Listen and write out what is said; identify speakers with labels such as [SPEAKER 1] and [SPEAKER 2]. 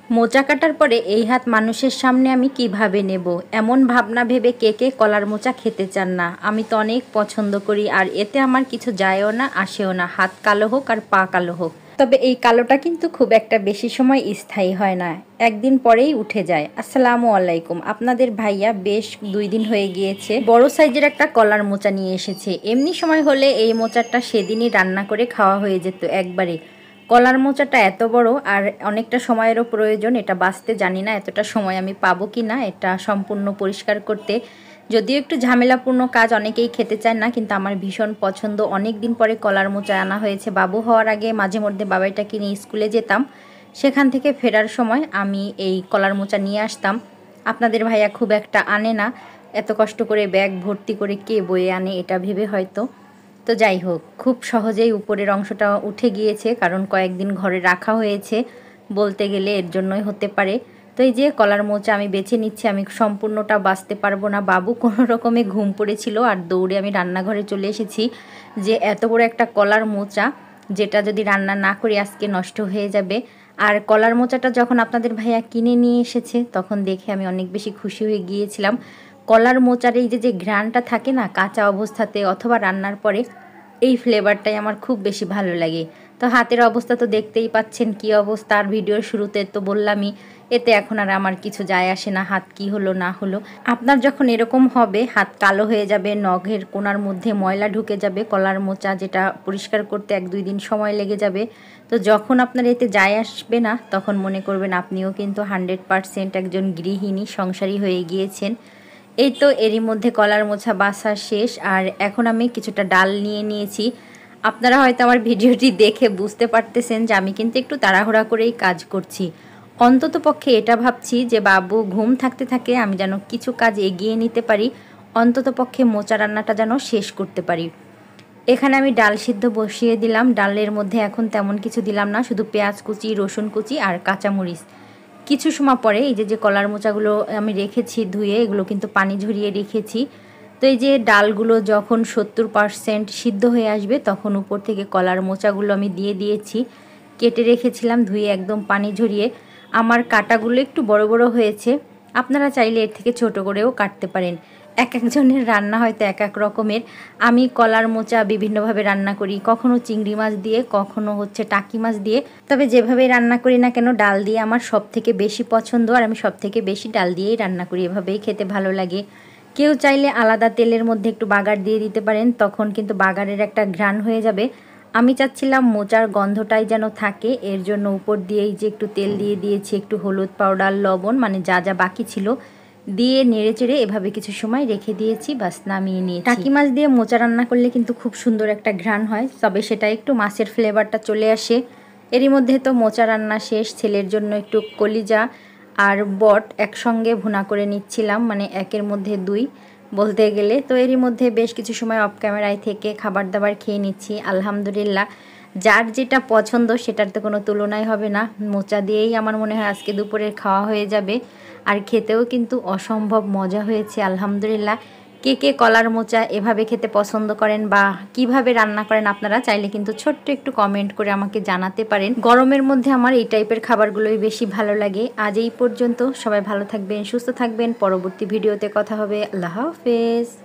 [SPEAKER 1] মোচা কাটার পরে এই হাত মানুষের সামনে আমি কিভাবে নেব, এমন ভাবনা ভেবে কে কে কলার মোচা খেতে চান না। আমি তো অনেক পছন্দ করি, আর এতে আমার কিছু যায়ও না আসেও না, হাত কালো হোক আর পা কালো হোক। তবে এই কালোটা কিন্তু খুব একটা বেশি সময় স্থায়ী হয় না, একদিন পরেই উঠে যায়। আসসালামু আলাইকুম, আপনাদের ভাইয়া বেশ 2 দিন হয়ে গিয়েছে বড় সাইজের একটা কলার মোচা নিয়ে এসেছে। এমনি সময় হলে এই মোচাটা সেদিনই রান্না করে খাওয়া হয়ে যেত একবারে। কলার মোচাটা এত বড় আর অনেকটা সময়েরও প্রয়োজন, এটা বাছতে জানি না এতটা সময় আমি পাবো কি না এটা সম্পূর্ণ পরিষ্কার করতে। যদিও একটু ঝামেলাপূর্ণ কাজ, অনেকেই খেতে চায় না, কিন্তু আমার ভীষণ পছন্দ। অনেক দিন পরে কলার মোচা আনা হয়েছে। বাবু হওয়ার আগে মাঝে মধ্যে বাবাইটাকে নিয়ে স্কুলে যেতাম, সেখান থেকে ফেরার সময় আমি এই কলার মোচা নিয়ে আসতাম। আপনাদের ভাইয়া খুব একটা আনে না, এত কষ্ট করে ব্যাগ ভর্তি করে কে বয়ে আনে এটা ভেবে হয়তো। তো যাই হোক, খুব সহজেই উপরের অংশটা উঠে গিয়েছে, কারণ কয়েকদিন ঘরে রাখা হয়েছে, বলতে গেলে এর জন্যই হতে পারে। তো এই যে কলার মোচা আমি বেছে নিচ্ছি, আমি সম্পূর্ণটা বাছতে পারবো না। বাবু কোনো রকমে ঘুম পড়েছিল আর দৌড়ে আমি রান্নাঘরে চলে এসেছি, যে এত বড় একটা কলার মোচা যেটা যদি রান্না না করি আজকে নষ্ট হয়ে যাবে। আর কলার মোচাটা যখন আপনাদের ভাইয়া কিনে নিয়ে এসেছে তখন দেখে আমি অনেক বেশি খুশি হয়ে গিয়েছিলাম। কলার মোচার এই যে ঘ্রাণটা থাকে না কাঁচা অবস্থাতে অথবা রান্নার পরে, এই ফ্লেভারটাই আমার খুব বেশি ভালো লাগে। তো হাতের অবস্থা তো দেখতেই পাচ্ছেন কি অবস্থা, আর ভিডিওর শুরুতে তো বললামই, এতে এখন আর আমার কিছু যায় আসে না হাত কি হলো না হলো। আপনার যখন এরকম হবে, হাত কালো হয়ে যাবে, নখের কোণার মধ্যে ময়লা ঢুকে যাবে, কলার মোচা যেটা পরিষ্কার করতে 1-2 দিন সময় লেগে যাবে, তো যখন আপনার এতে যায় আসবে না তখন মনে করবেন আপনিও কিন্তু 100% একজন গৃহিণী সংসারী হয়ে গিয়েছেন। এই তো এরই মধ্যে কলার মোচা বাছা শেষ, আর এখন আমি কিছুটা ডাল নিয়ে নিয়েছি। আপনারা হয়তো আমার ভিডিওটি দেখে বুঝতে পারতেছেন যে আমি কিন্তু একটু তাড়াহুড়া করেই কাজ করছি। অন্তত পক্ষে এটা ভাবছি যে বাবু ঘুম থাকতে থাকে আমি যেন কিছু কাজ এগিয়ে নিতে পারি, অন্তত পক্ষে মোচা রান্নাটা যেন শেষ করতে পারি। এখানে আমি ডাল সিদ্ধ বসিয়ে দিলাম। ডালের মধ্যে এখন তেমন কিছু দিলাম না, শুধু পেঁয়াজ কুচি, রসুন কুচি আর কাঁচামরিচ। কিছু সময় পরে এই যে কলার মোচাগুলো আমি রেখেছি ধুয়ে, এগুলো কিন্তু পানি ঝরিয়ে রেখেছি। তো এই যে ডালগুলো যখন 70% সিদ্ধ হয়ে আসবে তখন উপর থেকে কলার মোচাগুলো আমি দিয়ে দিয়েছি। কেটে রেখেছিলাম ধুয়ে একদম পানি ঝরিয়ে। আমার কাটাগুলো একটু বড় বড় হয়েছে, আপনারা চাইলে এর থেকে ছোট করেও কাটতে পারেন। এক একজনের রান্না হয়তো এক এক রকমের। আমি কলার মোচা বিভিন্নভাবে রান্না করি, কখনো চিংড়ি মাছ দিয়ে, কখনো টাকি মাছ দিয়ে। তবে যেভাবেই রান্না করি না কেন ডাল দিয়ে আমার সব থেকে বেশি পছন্দ, আর আমি সব থেকে বেশি ডাল দিয়েই রান্না করি, এভাবেই খেতে ভালো লাগে। কেউ চাইলে আলাদা তেলের মধ্যে একটু বাগার দিয়ে দিতে পারেন, তখন কিন্তু বাগারের একটা ঘ্রাণ হয়ে যাবে। আমি চাচ্ছিলাম মোচার গন্ধটাই যেন থাকে, এর জন্য উপর দিয়েই যে একটু তেল দিয়ে দিয়েছি, একটু হলুদ পাউডার, লবণ, মানে যা যা বাকি ছিল দিয়ে নেড়েচেড়ে এভাবে কিছু সময় রেখে দিয়েছি, বাস নামিয়ে নিয়েছি। টাকি মাছ দিয়ে মোচা রান্না করলে কিন্তু খুব সুন্দর একটা ঘ্রাণ হয়, তবে সেটা একটু মাছের ফ্লেভারটা চলে আসে। এরই মধ্যে তো মোচা রান্না শেষ। ছেলের জন্য একটু কলিজা আর বট একসঙ্গে ভুনা করে নিচ্ছিলাম, মানে একের মধ্যে 2 বলতে গেলে। তো এরই মধ্যে বেশ কিছু সময় অফ ক্যামেরায় থেকে খাবার দাবার খেয়ে নিচ্ছি। আলহামদুলিল্লাহ, যার যেটা পছন্দ সেটার তো কোনো তুলনাই হবে না। মোচা দিয়েই আমার মনে হয় আজকে দুপুরের খাওয়া হয়ে যাবে, আর খেতেও কিন্তু অসম্ভব মজা হয়েছে আলহামদুলিল্লাহ। কে কে কলার মোচা এভাবে খেতে পছন্দ করেন বা কিভাবে রান্না করেন আপনারা চাইলে কিন্তু ছোট্ট একটু কমেন্ট করে আমাকে জানাতে পারেন। গরমের মধ্যে আমার এই টাইপের খাবারগুলোই বেশি ভালো লাগে। আজ এই পর্যন্ত, সবাই ভালো থাকবেন, সুস্থ থাকবেন, পরবর্তী ভিডিওতে কথা হবে। আল্লাহ হাফেজ।